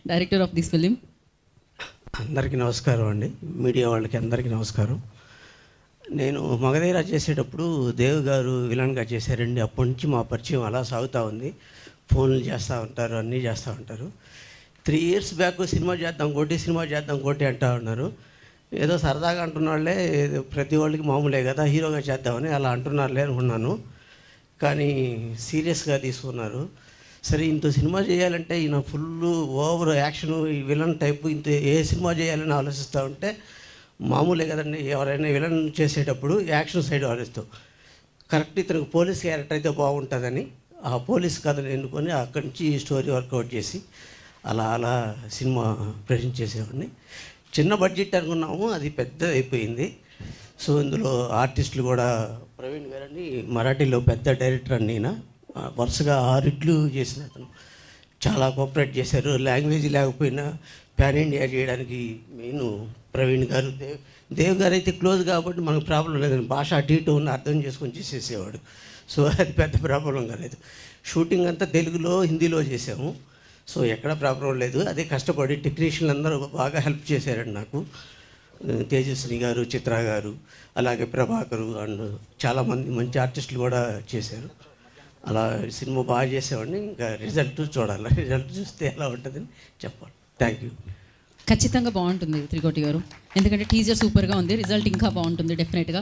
Director of this film. అందరికీ నమస్కారం అండి, మీడియా వాళ్ళకి అందరికీ నమస్కారం. నేను మగధీర చేసేటప్పుడు దేవ్ గారు విలన్గా చేశారండి. అప్పటి నుంచి మా పరిచయం అలా సాగుతూ ఉంది. ఫోన్లు చేస్తూ ఉంటారు, అన్నీ చేస్తూ ఉంటారు. 3 years బ్యాక్ సినిమా చేద్దాం కోటి అంటూ ఉన్నారు. ఏదో సరదాగా అంటున్నాళ్ళే, ప్రతి వాళ్ళకి మామూలే కదా, హీరోగా చేద్దామని అలా అంటున్నారులే అనుకున్నాను. కానీ సీరియస్గా తీసుకున్నారు. సరే, ఇంత సినిమా చేయాలంటే ఈయన ఫుల్ ఓవర్ యాక్షన్, ఈ విలన్ టైపు, ఇంత ఏ సినిమా చేయాలని ఆలోచిస్తూ ఉంటే మామూలే కదండి. ఎవరైనా విలన్ చేసేటప్పుడు యాక్షన్ సైడ్ ఆలోచిస్తాం. కరెక్ట్ ఇతనికి పోలీస్ క్యారెక్టర్ అయితే బాగుంటుందని ఆ పోలీస్ కథను ఎన్నుకొని అక్కడి నుంచి స్టోరీ వర్కౌట్ చేసి అలా సినిమా ప్రజెంట్ చేసేవాడిని. చిన్న బడ్జెట్ అనుకున్నాము, అది పెద్ద అయిపోయింది. సో ఇందులో ఆర్టిస్టులు కూడా ప్రవీణ్ గారని మరాఠీలో పెద్ద డైరెక్టర్ అండి. ఈయన వరుసగా 6 హిట్లు చేసిన అతను, చాలా కోఆపరేట్ చేశారు. లాంగ్వేజ్ లేకపోయినా పాన్ ఇండియా చేయడానికి మెయిన్ ప్రవీణ్ గారు. దేవ్ గారు అయితే క్లోజ్ కాబట్టి మనకు ప్రాబ్లం లేదండి, భాష అటు ఇటు ఉన్న అర్థం చేసుకొని చేసేసేవాడు. సో అది పెద్ద ప్రాబ్లం కాలేదు. షూటింగ్ అంతా తెలుగులో హిందీలో చేసాము. సో ఎక్కడ ప్రాబ్లం లేదు. అదే కష్టపడి టెక్నీషియన్లు అందరూ బాగా హెల్ప్ చేశారండి నాకు. తేజస్విని గారు, చిత్ర గారు, అలాగే ప్రభాకరు అండ్ చాలామంది మంచి ఆర్టిస్టులు కూడా చేశారు. అలా సినిమా బాగా చేసేవాడిని. ఇంకా రిజల్ట్ చూడాలి, రిజల్ట్ చూస్తే ఎలా ఉంటుందని చెప్పాలి. Thank you. ఖచ్చితంగా బాగుంటుంది త్రికోటి గారు, ఎందుకంటే టీజర్ సూపర్గా ఉంది, రిజల్ట్ ఇంకా బాగుంటుంది డెఫినెట్గా.